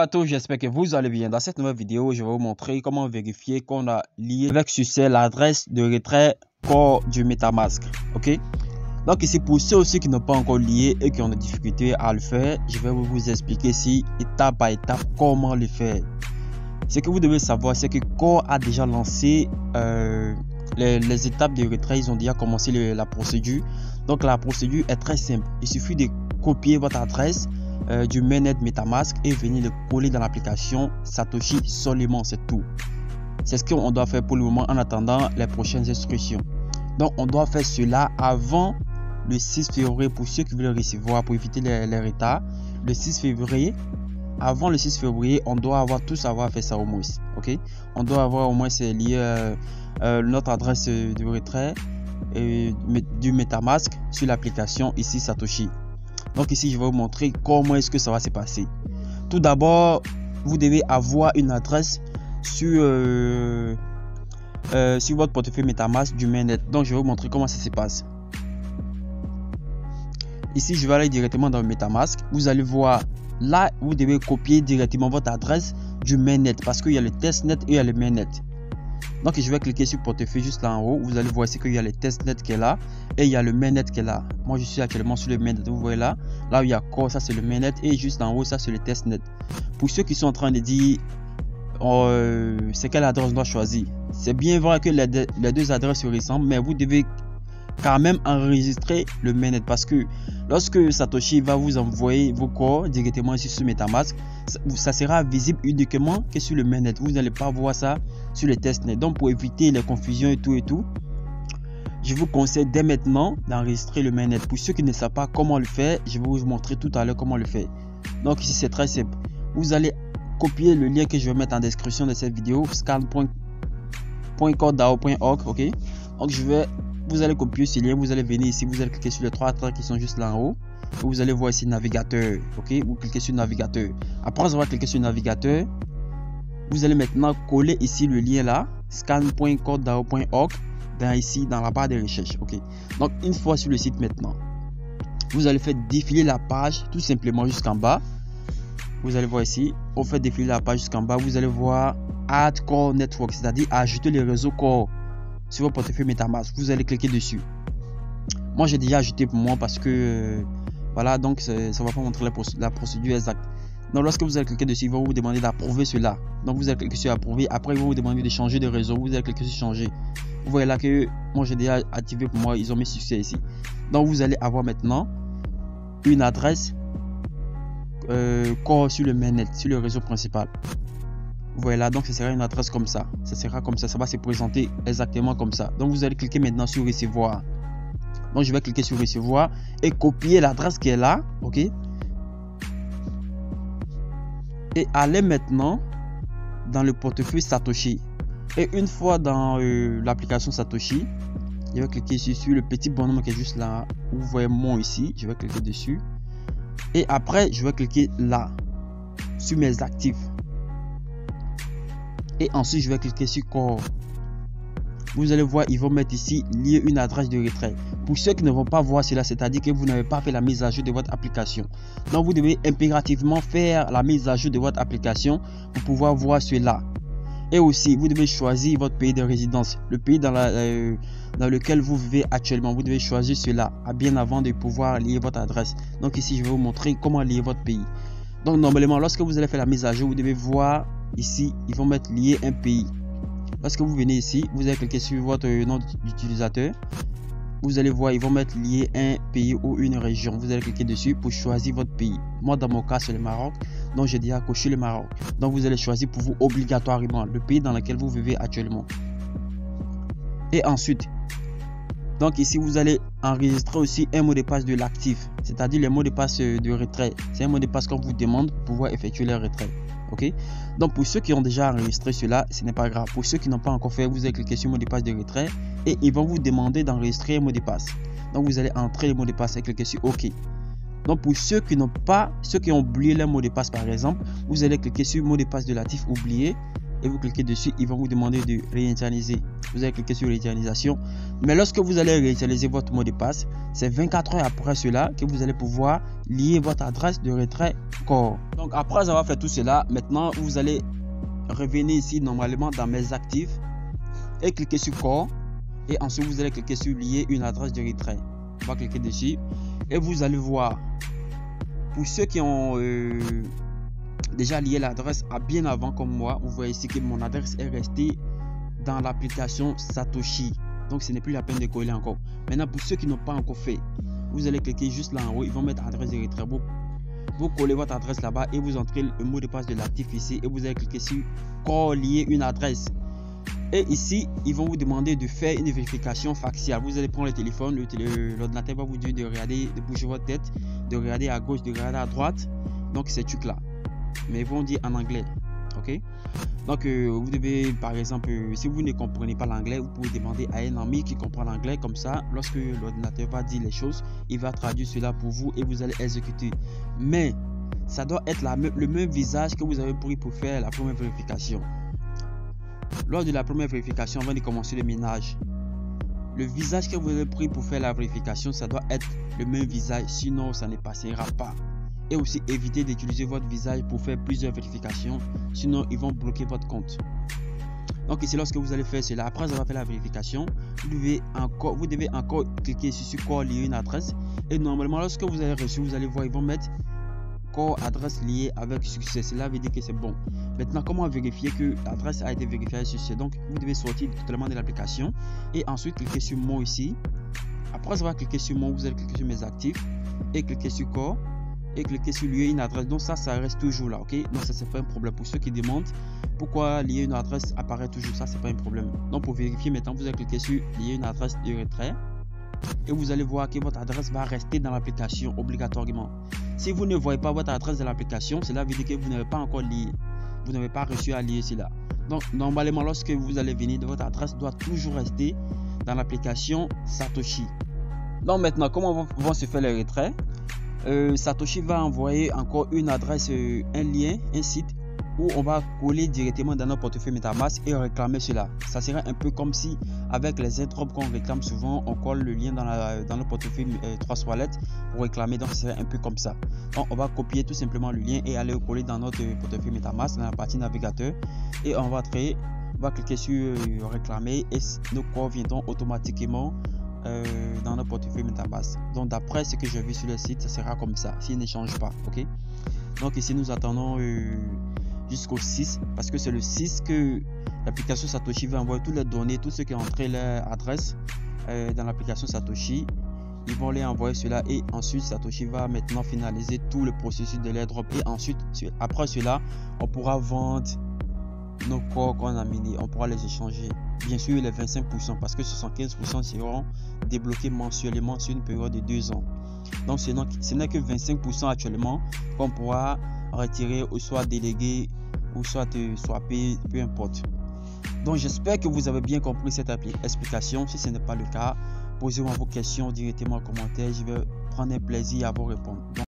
à tous, j'espère que vous allez bien. Dans cette nouvelle vidéo, je vais vous montrer comment vérifier qu'on a lié avec succès l'adresse de retrait Core du MetaMask. Ok, donc ici pour ceux aussi qui n'ont pas encore lié et qui ont des difficultés à le faire, je vais vous expliquer ici étape par étape comment le faire. Ce que vous devez savoir, c'est que Core a déjà lancé les étapes de retrait. Ils ont déjà commencé la procédure. Donc la procédure est très simple. Il suffit de copier votre adresse du mainnet MetaMask et venir le coller dans l'application Satoshi seulement, c'est tout. C'est ce qu'on doit faire pour le moment en attendant les prochaines instructions. Donc on doit faire cela avant le 6 février pour ceux qui veulent recevoir, pour éviter les retards. Le 6 février, avant le 6 février, on doit tous avoir fait ça au moins. Ok, on doit avoir au moins lié notre adresse de retrait du MetaMask sur l'application ici Satoshi. Donc ici je vais vous montrer comment est-ce que ça va se passer. Tout d'abord, vous devez avoir une adresse sur votre portefeuille MetaMask du mainnet. Donc je vais vous montrer comment ça se passe. Ici je vais aller directement dans le MetaMask. Vous allez voir là, vous devez copier directement votre adresse du mainnet parce qu'il y a le testnet et il y a le mainnet. Donc je vais cliquer sur portefeuille juste là en haut. Vous allez voir ici qu'il y a le testnet qui est là et il y a le mainnet qui est là. Moi je suis actuellement sur le mainnet. Vous voyez là où il y a Core, ça c'est le mainnet, et juste en haut ça c'est le testnet. Pour ceux qui sont en train de dire c'est quelle adresse on doit choisir, c'est bien vrai que les deux adresses se ressemblent, mais vous devez quand même enregistrer le mainnet parce que lorsque Satoshi va vous envoyer vos Core directement ici sur MetaMask, ça sera visible uniquement que sur le mainnet. Vous n'allez pas voir ça sur le testnet. Donc pour éviter les confusions et tout, je vous conseille dès maintenant d'enregistrer le mainnet. Pour ceux qui ne savent pas comment le faire, je vais vous montrer tout à l'heure comment le faire. Donc ici c'est très simple. Vous allez copier le lien que je vais mettre en description de cette vidéo, scan.coredao.org. ok, donc vous allez copier ce lien, vous allez venir ici, vous allez cliquer sur les trois traits qui sont juste là en haut. Vous allez voir ici navigateur. Ok, vous cliquez sur navigateur. Après avoir cliqué sur navigateur, vous allez maintenant coller ici le lien là, scan.coredao.org, dans la barre de recherche. Ok, donc une fois sur le site maintenant, vous allez faire défiler la page tout simplement jusqu'en bas. Vous allez voir ici, on fait défiler la page jusqu'en bas. Vous allez voir Add Core Network, c'est-à-dire ajouter les réseaux Core sur votre portefeuille MetaMask. Vous allez cliquer dessus. Moi j'ai déjà ajouté pour moi parce que voilà, donc ça va pas montrer la procédure exacte. Donc lorsque vous allez cliquer dessus, ils vont vous demander d'approuver cela. Donc vous allez cliquer sur approuver. Après ils vont vous demander de changer de réseau. Vous allez cliquer sur changer. Vous voyez là que moi j'ai déjà activé pour moi. Ils ont mis succès ici. Donc vous allez avoir maintenant une adresse Core sur le mainnet, sur le réseau principal. Vous voyez là, donc ce sera une adresse comme ça. Ça sera comme ça. Ça va se présenter exactement comme ça. Donc vous allez cliquer maintenant sur recevoir. Donc je vais cliquer sur recevoir et copier l'adresse qui est là. Ok, et aller maintenant dans le portefeuille Satoshi. Et une fois dans l'application Satoshi, je vais cliquer ici sur le petit bonhomme qui est juste là où vous voyez mon ici. Je vais cliquer dessus et après je vais cliquer là sur mes actifs et ensuite je vais cliquer sur Core. Vous allez voir, ils vont mettre ici lier une adresse de retrait. Pour ceux qui ne vont pas voir cela, c'est-à-dire que vous n'avez pas fait la mise à jour de votre application. Donc vous devez impérativement faire la mise à jour de votre application pour pouvoir voir cela. Et aussi, vous devez choisir votre pays de résidence, le pays dans lequel vous vivez actuellement. Vous devez choisir cela bien avant de pouvoir lier votre adresse. Donc ici, je vais vous montrer comment lier votre pays. Donc normalement, lorsque vous allez faire la mise à jour, vous devez voir ici, ils vont mettre lier un pays. Lorsque vous venez ici, vous allez cliquer sur votre nom d'utilisateur. Vous allez voir, ils vont mettre lier un pays ou une région. Vous allez cliquer dessus pour choisir votre pays. Moi, dans mon cas, c'est le Maroc. Donc, j'ai déjà coché le Maroc. Donc, vous allez choisir pour vous obligatoirement le pays dans lequel vous vivez actuellement. Et ensuite, donc ici, vous allez enregistrer aussi un mot de passe de l'actif, c'est-à-dire le mot de passe de retrait. C'est un mot de passe qu'on vous demande pour pouvoir effectuer le retrait. Ok, donc pour ceux qui ont déjà enregistré cela, ce n'est pas grave. Pour ceux qui n'ont pas encore fait, vous allez cliquer sur mot de passe de retrait et ils vont vous demander d'enregistrer un mot de passe. Donc vous allez entrer le mot de passe et cliquer sur OK. Donc pour ceux qui ont oublié leur mot de passe par exemple, vous allez cliquer sur mot de passe de l'actif oublié et vous cliquez dessus. Ils vont vous demander de réinitialiser. Vous allez cliquer sur réinitialisation. Mais lorsque vous allez réutiliser votre mot de passe, c'est 24 heures après cela que vous allez pouvoir lier votre adresse de retrait Core. Donc après avoir fait tout cela, maintenant vous allez revenir ici normalement dans mes actifs et cliquer sur Core. Et ensuite vous allez cliquer sur lier une adresse de retrait. On va cliquer dessus et vous allez voir, pour ceux qui ont déjà lié l'adresse à bien avant comme moi, vous voyez ici que mon adresse est restée dans l'application Satoshi. Donc ce n'est plus la peine de coller encore. Maintenant pour ceux qui n'ont pas encore fait, vous allez cliquer juste là en haut, ils vont mettre adresse de retrait. Vous collez votre adresse là-bas et vous entrez le mot de passe de l'actif ici et vous allez cliquer sur lier une adresse. Et ici, ils vont vous demander de faire une vérification faciale. Vous allez prendre le téléphone, l'ordinateur va vous dire de regarder, de bouger votre tête, de regarder à gauche, de regarder à droite. Donc ces trucs là. Mais ils vont dire en anglais. Ok? Donc vous devez, par exemple, si vous ne comprenez pas l'anglais, vous pouvez demander à un ami qui comprend l'anglais. Comme ça, lorsque l'ordinateur va dire les choses, il va traduire cela pour vous et vous allez exécuter. Mais ça doit être le même visage que vous avez pris pour faire la première vérification. Lors de la première vérification, avant de commencer le ménage, le visage que vous avez pris pour faire la vérification, ça doit être le même visage, sinon ça ne passera pas. Et aussi éviter d'utiliser votre visage pour faire plusieurs vérifications, sinon ils vont bloquer votre compte. Donc ici, lorsque vous allez faire cela, après avoir fait la vérification, vous devez encore cliquer sur lier une adresse. Et normalement, lorsque vous avez reçu, vous allez voir, ils vont mettre adresse liée avec succès. Cela veut dire que c'est bon. Maintenant, comment vérifier que l'adresse a été vérifiée avec succès? Donc vous devez sortir totalement de l'application et ensuite cliquer sur Mon ici. Après avoir cliqué sur Mon, vous allez cliquer sur Mes actifs et cliquer sur Core et cliquer sur lier une adresse. Donc ça reste toujours là, ok? Donc ça, c'est pas un problème. Pour ceux qui demandent pourquoi lier une adresse apparaît toujours, ça c'est pas un problème. Donc pour vérifier, maintenant vous allez cliquer sur lier une adresse de retrait et vous allez voir que votre adresse va rester dans l'application obligatoirement. Si vous ne voyez pas votre adresse dans l'application, cela veut dire que vous n'avez pas encore lié, vous n'avez pas reçu à lier cela. Donc normalement, lorsque vous allez venir, votre adresse doit toujours rester dans l'application Satoshi. Donc maintenant, comment vont se faire les retraits? Satoshi va envoyer encore une adresse, un lien, un site où on va coller directement dans notre portefeuille MetaMask et réclamer cela. Ça sera un peu comme si avec les airdrops qu'on réclame souvent, on colle le lien dans notre portefeuille 3 Wallet pour réclamer. Donc ça sera un peu comme ça. Donc on va copier tout simplement le lien et aller le coller dans notre portefeuille MetaMask dans la partie navigateur et on va cliquer sur réclamer et nos coins viendront automatiquement dans notre portefeuille MetaMask. Donc d'après ce que j'ai vu sur le site, ça sera comme ça s'il ne change pas. Ok, donc ici nous attendons jusqu'au 6 parce que c'est le 6 que l'application Satoshi va envoyer toutes les données, tous ceux qui ont entré leur adresse dans l'application Satoshi, ils vont les envoyer cela et ensuite Satoshi va maintenant finaliser tout le processus de l'airdrop et ensuite après cela on pourra vendre nos corps qu'on a minés, on pourra les échanger. Bien sûr les 25% parce que 75% seront débloqués mensuellement sur une période de 2 ans. Donc ce n'est que 25% actuellement qu'on pourra retirer ou soit déléguer ou soit swapper, peu importe. Donc j'espère que vous avez bien compris cette explication. Si ce n'est pas le cas, posez-moi vos questions directement en commentaire, je vais prendre un plaisir à vous répondre.